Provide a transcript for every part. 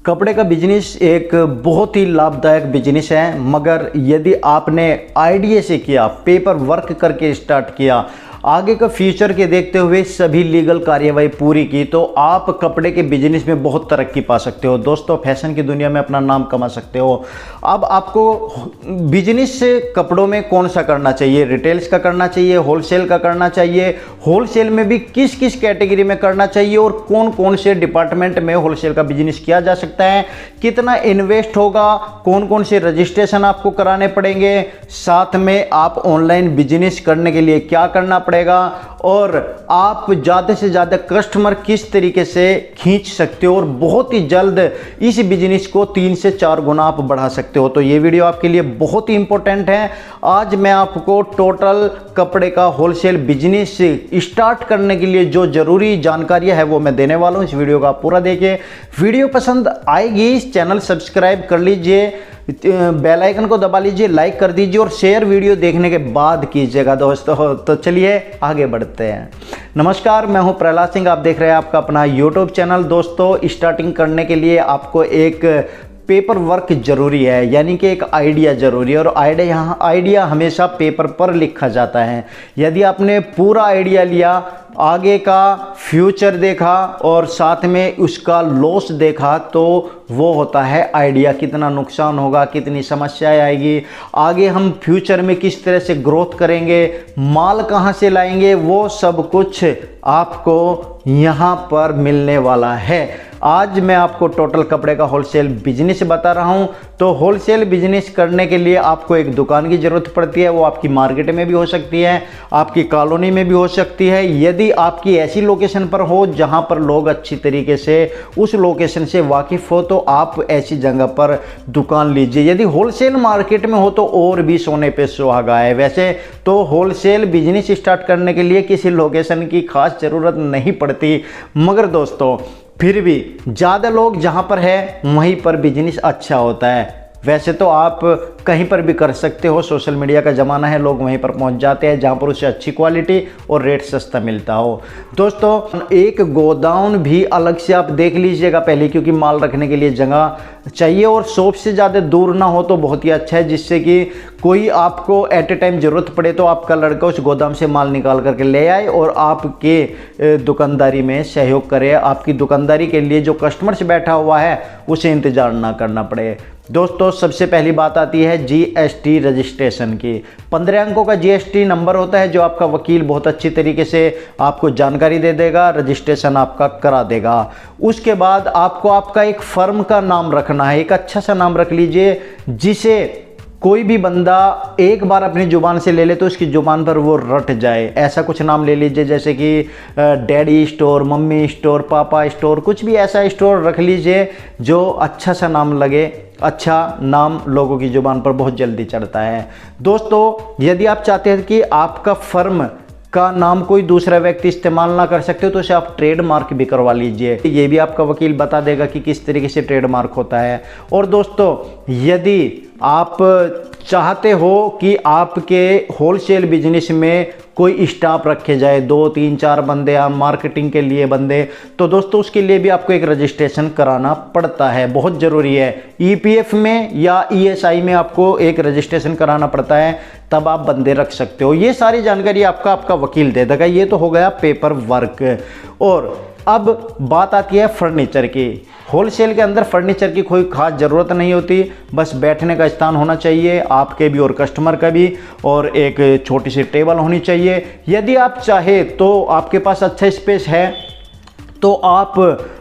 कपड़े का बिजनेस एक बहुत ही लाभदायक बिजनेस है, मगर यदि आपने आइडिया से किया, पेपर वर्क करके स्टार्ट किया, आगे का फ्यूचर के देखते हुए सभी लीगल कार्यवाही पूरी की, तो आप कपड़े के बिजनेस में बहुत तरक्की पा सकते हो दोस्तों। फैशन की दुनिया में अपना नाम कमा सकते हो। अब आपको बिजनेस कपड़ों में कौन सा करना चाहिए, रिटेल्स का करना चाहिए, होलसेल का करना चाहिए, होलसेल में भी किस किस कैटेगरी में करना चाहिए और कौन कौन से डिपार्टमेंट में होलसेल का बिजनेस किया जा सकता है, कितना इन्वेस्ट होगा, कौन कौन से रजिस्ट्रेशन आपको कराने पड़ेंगे, साथ में आप ऑनलाइन बिजनेस करने के लिए क्या करना पड़ेगा और आप ज़्यादा से ज़्यादा कस्टमर किस तरीके से खींच सकते हो और बहुत ही जल्द इस बिजनेस को 3 से 4 गुना आप बढ़ा सकते हो। तो ये वीडियो आपके लिए बहुत ही इंपॉर्टेंट है। आज मैं आपको टोटल कपड़े का होलसेल बिजनेस स्टार्ट करने के लिए जो जरूरी जानकारियां है वो मैं देने वाला हूं। इस वीडियो का पूरा देखिए। वीडियो पसंद आएगी, इस चैनल सब्सक्राइब कर लीजिए, बेल आइकन को दबा लीजिए, लाइक कर दीजिए और शेयर वीडियो देखने के बाद कीजिएगा दोस्तों। तो चलिए आगे बढ़ते हैं। नमस्कार, मैं हूं प्रहलाद सिंह, आप देख रहे हैं आपका अपना यूट्यूब चैनल। दोस्तों, स्टार्टिंग करने के लिए आपको एक पेपर वर्क जरूरी है, यानी कि एक आइडिया जरूरी है और आइडिया हमेशा पेपर पर लिखा जाता है। यदि आपने पूरा आइडिया लिया, आगे का फ्यूचर देखा और साथ में उसका लॉस देखा, तो वो होता है आइडिया। कितना नुकसान होगा, कितनी समस्याएं आएगी, आगे हम फ्यूचर में किस तरह से ग्रोथ करेंगे, माल कहाँ से लाएंगे, वो सब कुछ आपको यहाँ पर मिलने वाला है। आज मैं आपको टोटल कपड़े का होलसेल बिजनेस बता रहा हूँ। तो होलसेल बिजनेस करने के लिए आपको एक दुकान की ज़रूरत पड़ती है। वो आपकी मार्केट में भी हो सकती है, आपकी कॉलोनी में भी हो सकती है। यदि आपकी ऐसी लोकेशन पर हो जहाँ पर लोग अच्छी तरीके से उस लोकेशन से वाकिफ़ हो, तो आप ऐसी जगह पर दुकान लीजिए। यदि होलसेल मार्केट में हो तो और भी सोने पे सुहागा है। वैसे तो होलसेल बिजनेस स्टार्ट करने के लिए किसी लोकेशन की खास ज़रूरत नहीं पड़ती, मगर दोस्तों फिर भी ज़्यादा लोग जहाँ पर है वहीं पर बिजनेस अच्छा होता है। वैसे तो आप कहीं पर भी कर सकते हो, सोशल मीडिया का ज़माना है, लोग वहीं पर पहुंच जाते हैं जहां पर उसे अच्छी क्वालिटी और रेट सस्ता मिलता हो। दोस्तों, एक गोदाउन भी अलग से आप देख लीजिएगा पहले, क्योंकि माल रखने के लिए जगह चाहिए और शॉप से ज़्यादा दूर ना हो तो बहुत ही अच्छा है, जिससे कि कोई आपको एट ए टाइम ज़रूरत पड़े तो आपका लड़का उस गोदाम से माल निकाल करके ले आए और आपके दुकानदारी में सहयोग करे। आपकी दुकानदारी के लिए जो कस्टमर से बैठा हुआ है उसे इंतज़ार ना करना पड़े। दोस्तों, सबसे पहली बात आती है जीएसटी रजिस्ट्रेशन की। 15 अंकों का जीएसटी नंबर होता है जो आपका वकील बहुत अच्छी तरीके से आपको जानकारी दे देगा, रजिस्ट्रेशन आपका करा देगा। उसके बाद आपको आपका एक फर्म का नाम रखना है। एक अच्छा सा नाम रख लीजिए जिसे कोई भी बंदा एक बार अपनी ज़ुबान से ले ले तो उसकी ज़ुबान पर वो रट जाए। ऐसा कुछ नाम ले लीजिए जैसे कि डैडी स्टोर, मम्मी स्टोर, पापा स्टोर, कुछ भी ऐसा स्टोर रख लीजिए जो अच्छा सा नाम लगे। अच्छा नाम लोगों की ज़ुबान पर बहुत जल्दी चढ़ता है। दोस्तों, यदि आप चाहते हैं कि आपका फर्म का नाम कोई दूसरा व्यक्ति इस्तेमाल ना कर सकते हो तो उसे आप ट्रेडमार्क भी करवा लीजिए। ये भी आपका वकील बता देगा कि किस तरीके से ट्रेडमार्क होता है। और दोस्तों, यदि आप चाहते हो कि आपके होलसेल बिजनेस में कोई स्टाफ रखे जाए, 2, 3, 4 बंदे या मार्केटिंग के लिए बंदे, तो दोस्तों उसके लिए भी आपको एक रजिस्ट्रेशन कराना पड़ता है, बहुत ज़रूरी है। ईपीएफ में या ईएसआई में आपको एक रजिस्ट्रेशन कराना पड़ता है, तब आप बंदे रख सकते हो। ये सारी जानकारी आपका वकील दे देगा। ये तो हो गया पेपर वर्क। और अब बात आती है फर्नीचर की। होलसेल के अंदर फर्नीचर की कोई खास ज़रूरत नहीं होती, बस बैठने का स्थान होना चाहिए आपके भी और कस्टमर का भी, और एक छोटी सी टेबल होनी चाहिए। यदि आप चाहे तो आपके पास अच्छा स्पेस है तो आप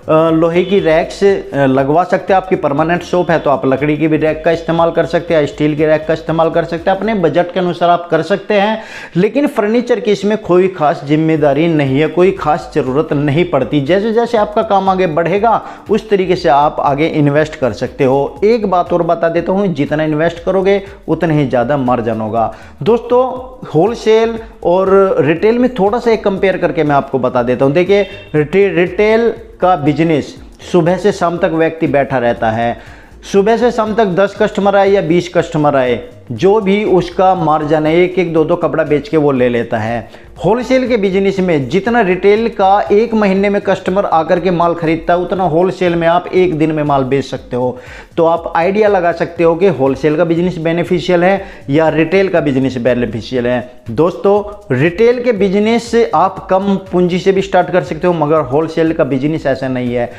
लोहे की रैक्स लगवा सकते हैं। आपकी परमानेंट शॉप है तो आप लकड़ी की भी रैक का इस्तेमाल कर सकते हैं, स्टील की रैक का इस्तेमाल कर सकते हैं, अपने बजट के अनुसार आप कर सकते हैं। लेकिन फर्नीचर की इसमें कोई खास जिम्मेदारी नहीं है, कोई खास ज़रूरत नहीं पड़ती। जैसे जैसे आपका काम आगे बढ़ेगा उस तरीके से आप आगे इन्वेस्ट कर सकते हो। एक बात और बता देता हूँ, जितना इन्वेस्ट करोगे उतना ही ज़्यादा मार्जिन होगा। दोस्तों, होलसेल और रिटेल में थोड़ा सा एक कंपेयर करके मैं आपको बता देता हूँ। देखिए, रिटेल का बिजनेस सुबह से शाम तक व्यक्ति बैठा रहता है। सुबह से शाम तक 10 कस्टमर आए या 20 कस्टमर आए, जो भी उसका मार्जिन है, एक एक दो दो कपड़ा बेच के वो ले लेता है। होलसेल के बिजनेस में जितना रिटेल का एक महीने में कस्टमर आकर के माल खरीदता है, उतना होलसेल में आप एक दिन में माल बेच सकते हो। तो आप आइडिया लगा सकते हो कि होलसेल का बिजनेस बेनिफिशियल है या रिटेल का बिजनेस बेनिफिशियल है। दोस्तों, रिटेल के बिजनेस से आप कम पूंजी से भी स्टार्ट कर सकते हो, मगर होलसेल का बिजनेस ऐसा नहीं है।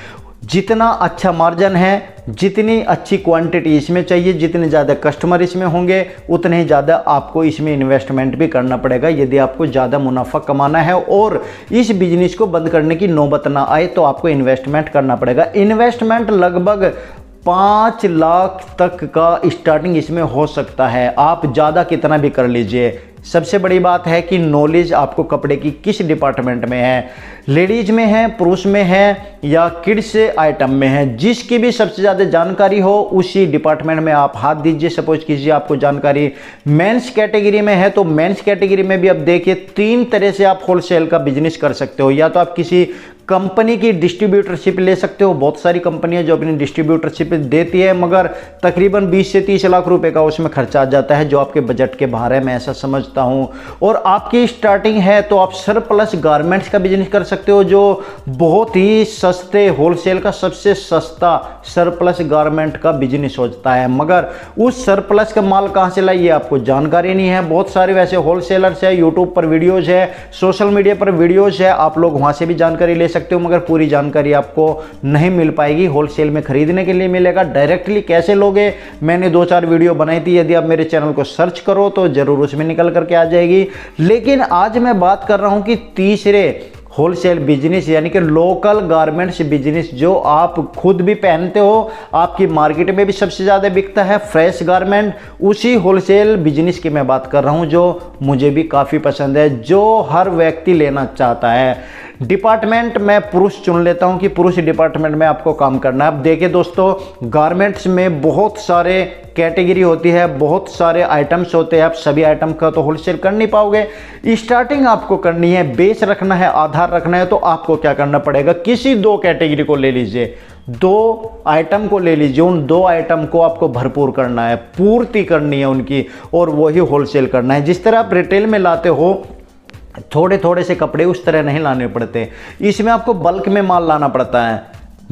जितना अच्छा मार्जिन है, जितनी अच्छी क्वांटिटी इसमें चाहिए, जितने ज़्यादा कस्टमर इसमें होंगे, उतने ही ज़्यादा आपको इसमें इन्वेस्टमेंट भी करना पड़ेगा। यदि आपको ज़्यादा मुनाफा कमाना है और इस बिजनेस को बंद करने की नौबत ना आए, तो आपको इन्वेस्टमेंट करना पड़ेगा। इन्वेस्टमेंट लगभग 5 लाख तक का स्टार्टिंग इसमें हो सकता है। आप ज़्यादा कितना भी कर लीजिए। सबसे बड़ी बात है कि नॉलेज आपको कपड़े की किस डिपार्टमेंट में है, लेडीज में है, पुरुष में है या किड्स आइटम में है, जिसकी भी सबसे ज़्यादा जानकारी हो उसी डिपार्टमेंट में आप हाथ दीजिए। सपोज कीजिए आपको जानकारी मेंस कैटेगरी में है, तो मेंस कैटेगरी में भी अब देखिए 3 तरह से आप होलसेल का बिजनेस कर सकते हो। या तो आप किसी कंपनी की डिस्ट्रीब्यूटरशिप ले सकते हो। बहुत सारी कंपनियां जो अपनी डिस्ट्रीब्यूटरशिप देती है, मगर तकरीबन 20 से 30 लाख रुपए का उसमें खर्चा आ जाता है, जो आपके बजट के बाहर है, मैं ऐसा समझता हूं। और आपकी स्टार्टिंग है तो आप सरप्लस गारमेंट्स का बिजनेस कर सकते हो, जो बहुत ही सस्ते, होलसेल का सबसे सस्ता सरप्लस गारमेंट का बिजनेस होता है। मगर उस सरप्लस का माल कहां से लाइए, आपको जानकारी नहीं है। बहुत सारे वैसे होलसेलर्स है, यूट्यूब पर वीडियोज है, सोशल मीडिया पर वीडियोज है, आप लोग वहां से भी जानकारी ले सकते हो, मगर पूरी जानकारी आपको नहीं मिल पाएगी। होलसेल में खरीदने के लिए मिलेगा, डायरेक्टली कैसे लोगे, मैंने 2-4 वीडियो बनाई थी, यदि आप मेरे चैनल को सर्च करो तो जरूर उसमें निकल करके आ जाएगी। लेकिन आज मैं बात कर रहा हूं कि तीसरे होलसेल बिजनेस यानी कि लोकल गारमेंट्स बिजनेस, जो आप खुद भी पहनते हो, आपकी मार्केट में भी सबसे ज़्यादा बिकता है, फ्रेश गारमेंट। उसी होलसेल बिजनेस की मैं बात कर रहा हूं, जो मुझे भी काफ़ी पसंद है, जो हर व्यक्ति लेना चाहता है। डिपार्टमेंट मैं पुरुष चुन लेता हूं कि पुरुष डिपार्टमेंट में आपको काम करना है। अब देखिए दोस्तों, गारमेंट्स में बहुत सारे कैटेगरी होती है, बहुत सारे आइटम्स होते हैं। आप सभी आइटम का तो होलसेल कर नहीं पाओगे। स्टार्टिंग आपको करनी है, बेस रखना है, आधार रखना है, तो आपको क्या करना पड़ेगा, किसी 2 कैटेगरी को ले लीजिए, 2 आइटम को ले लीजिए। उन 2 आइटम को आपको भरपूर करना है, पूर्ति करनी है उनकी, और वही होलसेल करना है। जिस तरह आप रिटेल में लाते हो थोड़े थोड़े से कपड़े, उस तरह नहीं लाने पड़ते। इसमें आपको बल्क में माल लाना पड़ता है।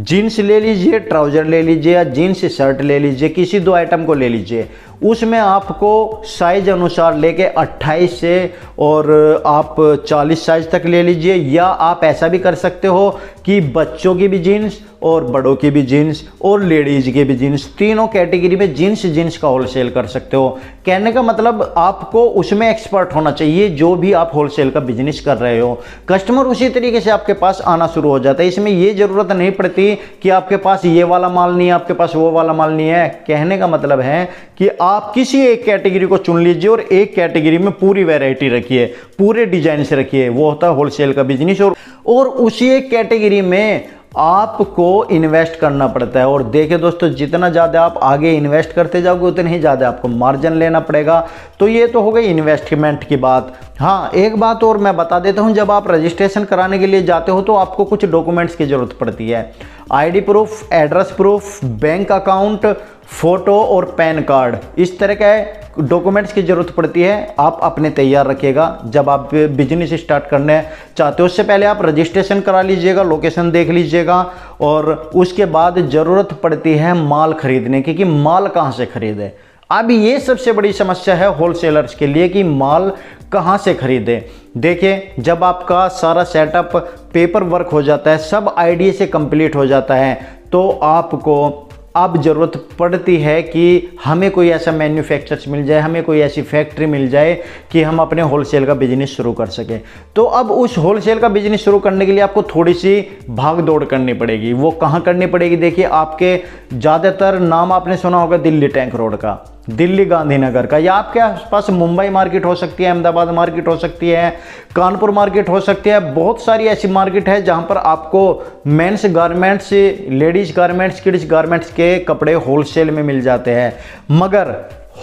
जीन्स ले लीजिए, ट्राउजर ले लीजिए, या जीन्स शर्ट ले लीजिए, किसी 2 आइटम को ले लीजिए। उसमें आपको साइज अनुसार लेके 28 से और आप 40 साइज तक ले लीजिए। या आप ऐसा भी कर सकते हो कि बच्चों की भी जीन्स और बड़ों की भी जीन्स और लेडीज की भी जीन्स, तीनों कैटेगरी में जीन्स का होलसेल कर सकते हो। कहने का मतलब आपको उसमें एक्सपर्ट होना चाहिए, जो भी आप होलसेल का बिजनेस कर रहे हो। कस्टमर उसी तरीके से आपके पास आना शुरू हो जाता है। इसमें ये जरूरत नहीं पड़ती कि आपके पास ये वाला माल नहीं है, आपके पास वो वाला माल नहीं है। कहने का मतलब है कि आप किसी एक कैटेगरी को चुन लीजिए और एक कैटेगरी में पूरी वैरायटी रखिए, पूरे डिजाइन से रखिए, वो होता है होलसेल का बिजनेस। और उसी एक कैटेगरी में आपको इन्वेस्ट करना पड़ता है। और देखिए दोस्तों, जितना ज़्यादा आप आगे इन्वेस्ट करते जाओगे, उतने ही ज़्यादा आपको मार्जिन लेना पड़ेगा। तो ये तो हो गई इन्वेस्टमेंट की बात। हाँ, एक बात और मैं बता देता हूँ, जब आप रजिस्ट्रेशन कराने के लिए जाते हो तो आपको कुछ डॉक्यूमेंट्स की ज़रूरत पड़ती है। ID proof, address proof, bank account, photo और पैन कार्ड, इस तरह के डॉक्यूमेंट्स की ज़रूरत पड़ती है। आप अपने तैयार रखिएगा जब आप बिजनेस स्टार्ट करने चाहते हो। उससे पहले आप रजिस्ट्रेशन करा लीजिएगा, लोकेशन देख लीजिएगा, और उसके बाद ज़रूरत पड़ती है माल खरीदने की, कि माल कहाँ से खरीदे। अब ये सबसे बड़ी समस्या है होलसेलर्स के लिए कि माल कहाँ से खरीदे। देखिए, जब आपका सारा सेटअप पेपर वर्क हो जाता है, सब आईडी से कंप्लीट हो जाता है, तो आपको अब ज़रूरत पड़ती है कि हमें कोई ऐसा मैन्युफैक्चरर्स मिल जाए, हमें कोई ऐसी फैक्ट्री मिल जाए कि हम अपने होलसेल का बिजनेस शुरू कर सकें। तो अब उस होलसेल का बिजनेस शुरू करने के लिए आपको थोड़ी सी भाग दौड़ करनी पड़ेगी। वो कहाँ करनी पड़ेगी? देखिए, आपके ज़्यादातर नाम आपने सुना होगा दिल्ली टैंक रोड का, दिल्ली गांधीनगर का, या आपके आसपास मुंबई मार्केट हो सकती है, अहमदाबाद मार्केट हो सकती है, कानपुर मार्केट हो सकती है। बहुत सारी ऐसी मार्केट है जहां पर आपको men's garments, ladies garments, kids garments के कपड़े होलसेल में मिल जाते हैं। मगर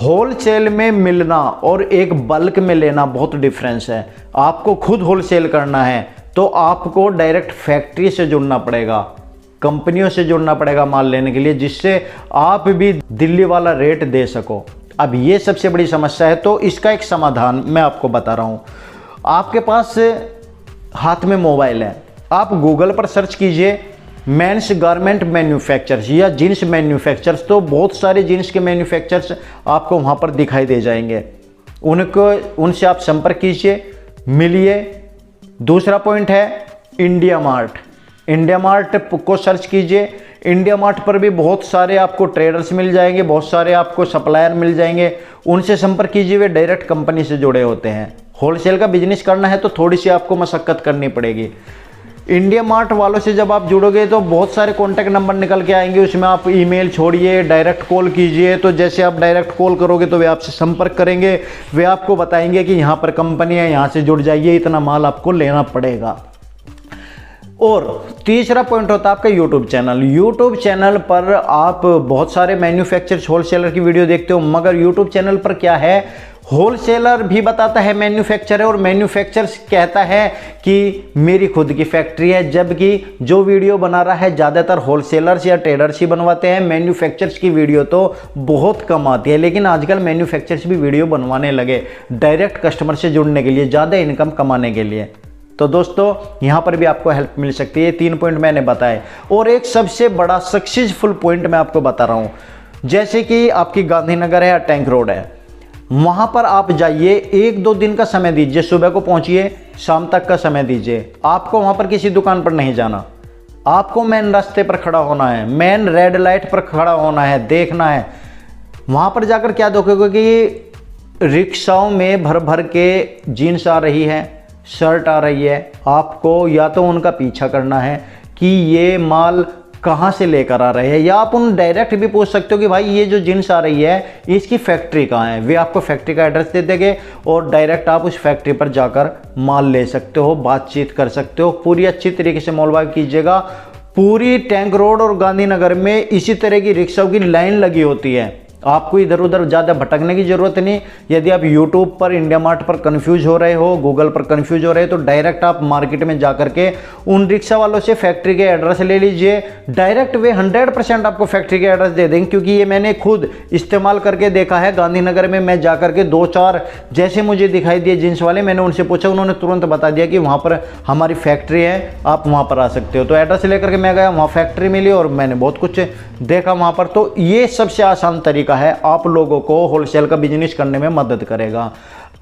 होलसेल में मिलना और एक बल्क में लेना बहुत डिफरेंस है। आपको खुद होलसेल करना है तो आपको डायरेक्ट फैक्ट्री से जुड़ना पड़ेगा, कंपनियों से जुड़ना पड़ेगा माल लेने के लिए, जिससे आप भी दिल्ली वाला रेट दे सको। अब ये सबसे बड़ी समस्या है, तो इसका एक समाधान मैं आपको बता रहा हूँ। आपके पास हाथ में मोबाइल है, आप गूगल पर सर्च कीजिए मेंस गारमेंट मैन्युफैक्चरर्स या जीन्स मैन्युफैक्चरर्स, तो बहुत सारे जीन्स के मैन्युफैक्चरर्स आपको वहाँ पर दिखाई दे जाएंगे। उनसे आप संपर्क कीजिए, मिलिए। दूसरा पॉइंट है इंडिया मार्ट। इंडिया मार्ट को सर्च कीजिए। इंडिया मार्ट पर भी बहुत सारे आपको ट्रेडर्स मिल जाएंगे, बहुत सारे आपको सप्लायर मिल जाएंगे। उनसे संपर्क कीजिए, वे डायरेक्ट कंपनी से जुड़े होते हैं। होलसेल का बिजनेस करना है तो थोड़ी सी आपको मशक्कत करनी पड़ेगी। इंडिया मार्ट वालों से जब आप जुड़ोगे तो बहुत सारे कॉन्टैक्ट नंबर निकल के आएंगे, उसमें आप ईमेल छोड़िए, डायरेक्ट कॉल कीजिए। तो जैसे आप डायरेक्ट कॉल करोगे तो वे आपसे संपर्क करेंगे, वे आपको बताएंगे कि यहाँ पर कंपनी है, यहाँ से जुड़ जाइए, इतना माल आपको लेना पड़ेगा। और तीसरा पॉइंट होता है आपका यूट्यूब चैनल। यूट्यूब चैनल पर आप बहुत सारे मैन्युफैक्चरर्स होलसेलर की वीडियो देखते हो, मगर यूट्यूब चैनल पर क्या है, होलसेलर भी बताता है मैन्युफैक्चरर, और मैन्युफैक्चरर्स कहता है कि मेरी खुद की फैक्ट्री है, जबकि जो वीडियो बना रहा है ज़्यादातर होलसेलर्स या ट्रेडर्स ही बनवाते हैं। मैन्युफैक्चरर्स की वीडियो तो बहुत कम आती है, लेकिन आजकल मैन्युफैक्चरर्स भी वीडियो बनवाने लगे डायरेक्ट कस्टमर से जुड़ने के लिए, ज़्यादा इनकम कमाने के लिए। तो दोस्तों यहाँ पर भी आपको हेल्प मिल सकती है। 3 पॉइंट मैंने बताए, और एक सबसे बड़ा सक्सेसफुल पॉइंट मैं आपको बता रहा हूँ। जैसे कि आपकी गांधीनगर है या टैंक रोड है, वहाँ पर आप जाइए, 1-2 दिन का समय दीजिए, सुबह को पहुँचिए, शाम तक का समय दीजिए। आपको वहाँ पर किसी दुकान पर नहीं जाना, आपको मेन रास्ते पर खड़ा होना है, मेन रेड लाइट पर खड़ा होना है, देखना है। वहाँ पर जाकर क्या देखोगे कि रिक्शाओं में भर भर के जीन्स आ रही है, शर्ट आ रही है। आपको या तो उनका पीछा करना है कि ये माल कहाँ से लेकर आ रहे हैं, या आप उन डायरेक्ट भी पूछ सकते हो कि भाई ये जो जीन्स आ रही है इसकी फैक्ट्री कहाँ है। वे आपको फैक्ट्री का एड्रेस दे देंगे और डायरेक्ट आप उस फैक्ट्री पर जाकर माल ले सकते हो, बातचीत कर सकते हो। पूरी अच्छी तरीके से मोलभाव कीजिएगा। पूरी टैंक रोड और गांधीनगर में इसी तरह की रिक्शाओं की लाइन लगी होती है, आपको इधर उधर ज़्यादा भटकने की ज़रूरत नहीं। यदि आप YouTube पर इंडिया मार्ट पर कंफ्यूज हो रहे हो, गूगल पर कंफ्यूज हो रहे हो, तो डायरेक्ट आप मार्केट में जाकर के उन रिक्शा वालों से फैक्ट्री के एड्रेस ले लीजिए। डायरेक्ट वे 100% आपको फैक्ट्री के एड्रेस दे देंगे, क्योंकि ये मैंने खुद इस्तेमाल करके देखा है। गांधीनगर में मैं जाकर के 2-4 जैसे मुझे दिखाई दिए जींस वाले, मैंने उनसे पूछा, उन्होंने तुरंत बता दिया कि वहाँ पर हमारी फैक्ट्री है, आप वहाँ पर आ सकते हो। तो एड्रेस लेकर के मैं गया, वहाँ फैक्ट्री मिली और मैंने बहुत कुछ देखा वहाँ पर। तो ये सबसे आसान तरीका है, आप लोगों को होलसेल का बिजनेस करने में मदद करेगा।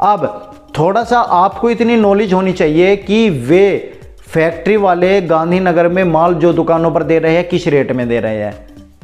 अब थोड़ा सा आपको इतनी नॉलेज होनी चाहिए कि वे फैक्ट्री वाले गांधीनगर में माल जो दुकानों पर दे रहे हैं किस रेट में दे रहे हैं,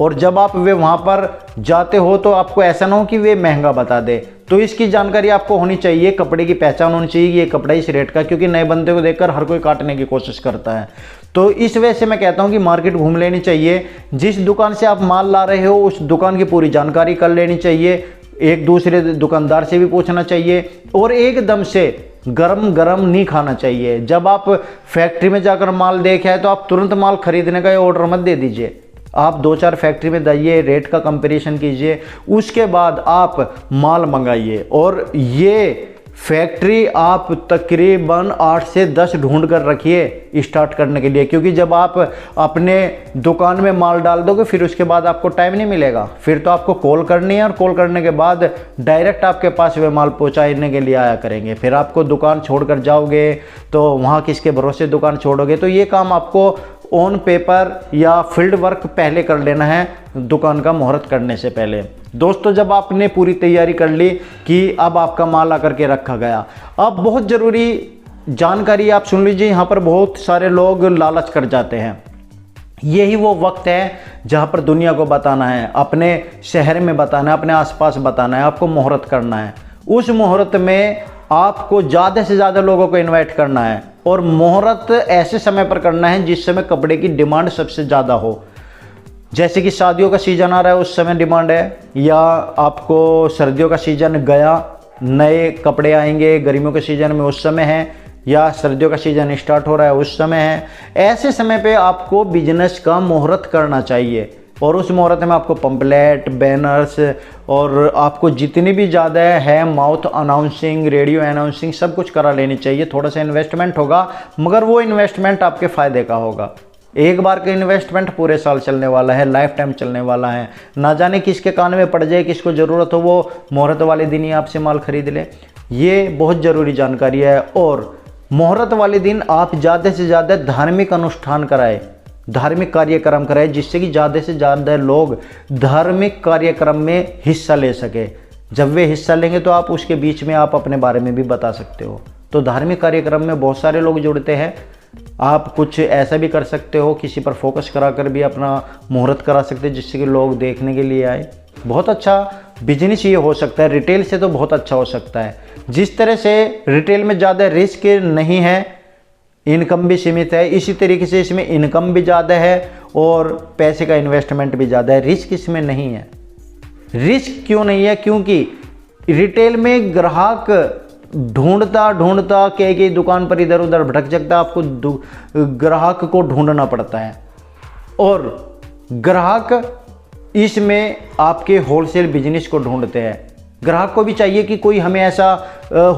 और जब आप वे वहाँ पर जाते हो तो आपको ऐसा ना हो कि वे महंगा बता दे। तो इसकी जानकारी आपको होनी चाहिए, कपड़े की पहचान होनी चाहिए कि ये कपड़ा इस रेट का, क्योंकि नए बंदे को देखकर हर कोई काटने की कोशिश करता है। तो इस वजह से मैं कहता हूँ कि मार्केट घूम लेनी चाहिए। जिस दुकान से आप माल ला रहे हो उस दुकान की पूरी जानकारी कर लेनी चाहिए, एक दूसरे दुकानदार से भी पूछना चाहिए, और एकदम से गरम गरम नहीं खाना चाहिए। जब आप फैक्ट्री में जाकर माल देखे है तो आप तुरंत माल खरीदने का ऑर्डर मत दे दीजिए। आप 2-4 फैक्ट्री में जाइए, रेट का कंपैरिजन कीजिए, उसके बाद आप माल मंगाइए। और ये फैक्ट्री आप तकरीबन 8 से 10 ढूंढ कर रखिए स्टार्ट करने के लिए, क्योंकि जब आप अपने दुकान में माल डाल दोगे फिर उसके बाद आपको टाइम नहीं मिलेगा। फिर तो आपको कॉल करनी है, और कॉल करने के बाद डायरेक्ट आपके पास वे माल पहुंचाने के लिए आया करेंगे। फिर आपको दुकान छोड़कर जाओगे तो वहाँ किसके भरोसे दुकान छोड़ोगे। तो ये काम आपको ऑन पेपर या फील्ड वर्क पहले कर लेना है, दुकान का मुहूर्त करने से पहले। दोस्तों, जब आपने पूरी तैयारी कर ली कि अब आपका माल आकर के रखा गया, अब बहुत ज़रूरी जानकारी आप सुन लीजिए। यहाँ पर बहुत सारे लोग लालच कर जाते हैं। यही वो वक्त है जहाँ पर दुनिया को बताना है, अपने शहर में बताना है, अपने आसपास बताना है, आपको मुहूर्त करना है। उस मुहूर्त में आपको ज़्यादा से ज़्यादा लोगों को इनवाइट करना है, और मुहूर्त ऐसे समय पर करना है जिस समय कपड़े की डिमांड सबसे ज़्यादा हो। जैसे कि शादियों का सीज़न आ रहा है उस समय डिमांड है, या आपको सर्दियों का सीज़न गया नए कपड़े आएंगे गर्मियों के सीज़न में उस समय है, या सर्दियों का सीज़न स्टार्ट हो रहा है उस समय है। ऐसे समय पे आपको बिजनेस का मुहूर्त करना चाहिए, और उस मुहूर्त में आपको पंपलेट, बैनर्स, और आपको जितनी भी ज़्यादा है माउथ अनाउंसिंग, रेडियो अनाउंसिंग, सब कुछ करा लेनी चाहिए। थोड़ा सा इन्वेस्टमेंट होगा, मगर वो इन्वेस्टमेंट आपके फ़ायदे का होगा। एक बार का इन्वेस्टमेंट पूरे साल चलने वाला है, लाइफ टाइम चलने वाला है। ना जाने किसके कान में पड़ जाए, किसको ज़रूरत हो वो मुहूर्त वाले दिन ही आपसे माल खरीद ले। ये बहुत ज़रूरी जानकारी है। और मुहूर्त वाले दिन आप ज़्यादा से ज़्यादा धार्मिक अनुष्ठान कराएं, धार्मिक कार्यक्रम कराएं, जिससे कि ज़्यादा से ज़्यादा लोग धार्मिक कार्यक्रम में हिस्सा ले सके। जब वे हिस्सा लेंगे तो आप उसके बीच में आप अपने बारे में भी बता सकते हो। तो धार्मिक कार्यक्रम में बहुत सारे लोग जुड़ते हैं। आप कुछ ऐसा भी कर सकते हो, किसी पर फोकस कराकर भी अपना मुहूर्त करा सकते हैं, जिससे कि लोग देखने के लिए आए। बहुत अच्छा बिजनेस ये हो सकता है, रिटेल से तो बहुत अच्छा हो सकता है। जिस तरह से रिटेल में ज़्यादा रिस्क नहीं है, इनकम भी सीमित है, इसी तरीके से इसमें इनकम भी ज़्यादा है और पैसे का इन्वेस्टमेंट भी ज़्यादा है। रिस्क इसमें नहीं है। रिस्क क्यों नहीं है? क्योंकि रिटेल में ग्राहक ढूंढता कई दुकान पर इधर उधर भटक सकता है, आपको ग्राहक को ढूंढना पड़ता है। और ग्राहक इसमें आपके होलसेल बिजनेस को ढूंढते हैं। ग्राहक को भी चाहिए कि कोई हमें ऐसा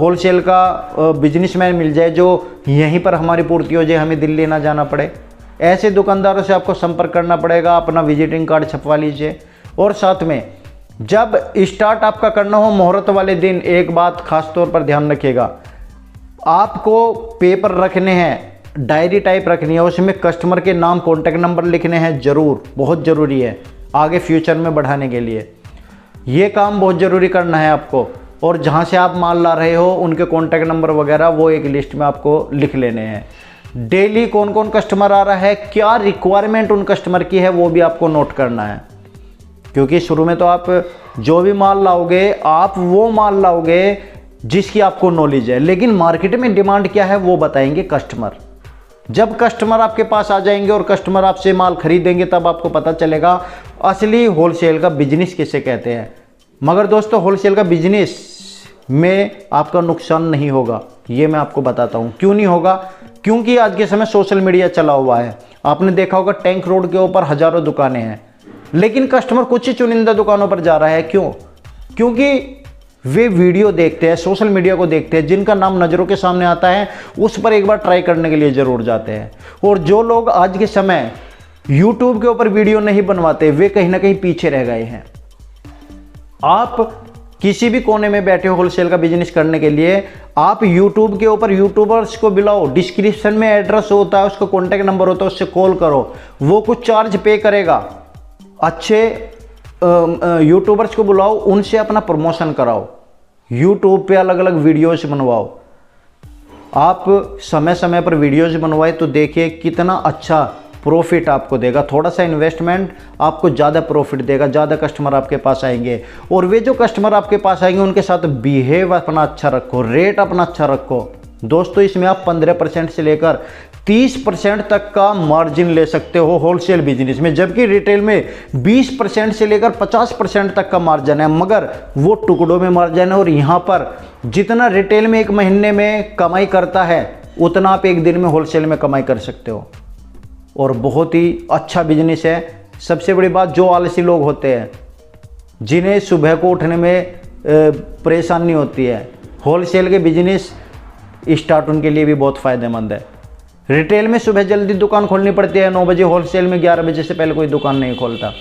होलसेल का बिजनेसमैन मिल जाए जो यहीं पर हमारी पूर्ति हो जाए, हमें दिल्ली ना जाना पड़े। ऐसे दुकानदारों से आपको संपर्क करना पड़ेगा, अपना विजिटिंग कार्ड छपवा लीजिए। और साथ में जब स्टार्ट आपका करना हो मुहूर्त वाले दिन, एक बात खास तौर पर ध्यान रखिएगा, आपको पेपर रखने हैं, डायरी टाइप रखनी है, उसमें कस्टमर के नाम, कॉन्टैक्ट नंबर लिखने हैं ज़रूर, बहुत ज़रूरी है आगे फ्यूचर में बढ़ाने के लिए। ये काम बहुत ज़रूरी करना है आपको। और जहाँ से आप माल ला रहे हो उनके कॉन्टैक्ट नंबर वगैरह वो एक लिस्ट में आपको लिख लेने हैं। डेली कौन कौन कस्टमर आ रहा है, क्या रिक्वायरमेंट उन कस्टमर की है, वो भी आपको नोट करना है। क्योंकि शुरू में तो आप जो भी माल लाओगे, आप वो माल लाओगे जिसकी आपको नॉलेज है, लेकिन मार्केट में डिमांड क्या है वो बताएंगे कस्टमर। जब कस्टमर आपके पास आ जाएंगे और कस्टमर आपसे माल खरीदेंगे, तब आपको पता चलेगा असली होलसेल का बिजनेस किसे कहते हैं। मगर दोस्तों, होलसेल का बिजनेस में आपका नुकसान नहीं होगा, ये मैं आपको बताता हूँ। क्यों नहीं होगा? क्योंकि आज के समय सोशल मीडिया चला हुआ है। आपने देखा होगा टैंक रोड के ऊपर हजारों दुकानें हैं, लेकिन कस्टमर कुछ ही चुनिंदा दुकानों पर जा रहा है। क्यों? क्योंकि वे वीडियो देखते हैं, सोशल मीडिया को देखते हैं, जिनका नाम नज़रों के सामने आता है उस पर एक बार ट्राई करने के लिए ज़रूर जाते हैं। और जो लोग आज के समय YouTube के ऊपर वीडियो नहीं बनवाते, वे कहीं ना कहीं पीछे रह गए हैं। आप किसी भी कोने में बैठे हो होलसेल का बिजनेस करने के लिए, आप YouTube के ऊपर यूट्यूबर्स को बुलाओ, डिस्क्रिप्शन में एड्रेस होता है, उसका कॉन्टैक्ट नंबर होता है, उससे कॉल करो, वो कुछ चार्ज पे करेगा। अच्छे यूट्यूबर्स को बुलाओ, उनसे अपना प्रमोशन कराओ, यूट्यूब पे अलग अलग वीडियोस बनवाओ। आप समय समय पर वीडियोस बनवाए तो देखिए कितना अच्छा प्रॉफिट आपको देगा। थोड़ा सा इन्वेस्टमेंट आपको ज़्यादा प्रॉफिट देगा, ज़्यादा कस्टमर आपके पास आएंगे। और वे जो कस्टमर आपके पास आएंगे उनके साथ बिहेव अपना अच्छा रखो, रेट अपना अच्छा रखो। दोस्तों, इसमें आप 15% से लेकर 30% तक का मार्जिन ले सकते हो होलसेल बिजनेस में, जबकि रिटेल में 20% से लेकर 50% तक का मार्जिन है, मगर वो टुकड़ों में मार्जिन है। और यहाँ पर जितना रिटेल में एक महीने में कमाई करता है, उतना आप एक दिन में होलसेल में कमाई कर सकते हो। और बहुत ही अच्छा बिजनेस है। सबसे बड़ी बात, जो आलसी लोग होते हैं, जिन्हें सुबह को उठने में परेशानी होती है, होलसेल के बिजनेस स्टार्ट उनके लिए भी बहुत फ़ायदेमंद है। रिटेल में सुबह जल्दी दुकान खोलनी पड़ती है 9 बजे, होलसेल में 11 बजे से पहले कोई दुकान नहीं खोलता।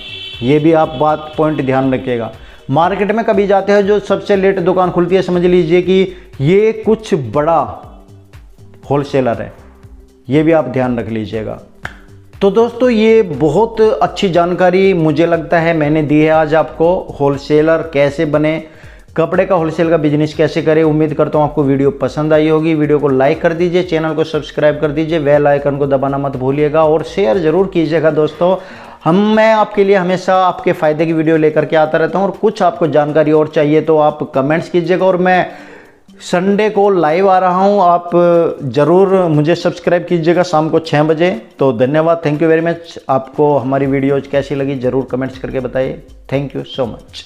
ये भी आप बात पॉइंट ध्यान रखिएगा। मार्केट में कभी जाते हो जो सबसे लेट दुकान खुलती है, समझ लीजिए कि ये कुछ बड़ा होलसेलर है। ये भी आप ध्यान रख लीजिएगा। तो दोस्तों, ये बहुत अच्छी जानकारी मुझे लगता है मैंने दी है आज आपको। होलसेलर कैसे बने, कपड़े का होलसेल का बिजनेस कैसे करें। उम्मीद करता हूँ आपको वीडियो पसंद आई होगी। वीडियो को लाइक कर दीजिए, चैनल को सब्सक्राइब कर दीजिए, बेल आइकन को दबाना मत भूलिएगा और शेयर ज़रूर कीजिएगा। दोस्तों, मैं आपके लिए हमेशा आपके फ़ायदे की वीडियो लेकर के आता रहता हूँ। और कुछ आपको जानकारी और चाहिए तो आप कमेंट्स कीजिएगा। और मैं संडे को लाइव आ रहा हूँ, आप ज़रूर मुझे सब्सक्राइब कीजिएगा शाम को 6 बजे। तो धन्यवाद, थैंक यू वेरी मच। आपको हमारी वीडियोज़ कैसी लगी ज़रूर कमेंट्स करके बताइए। Thank you so much.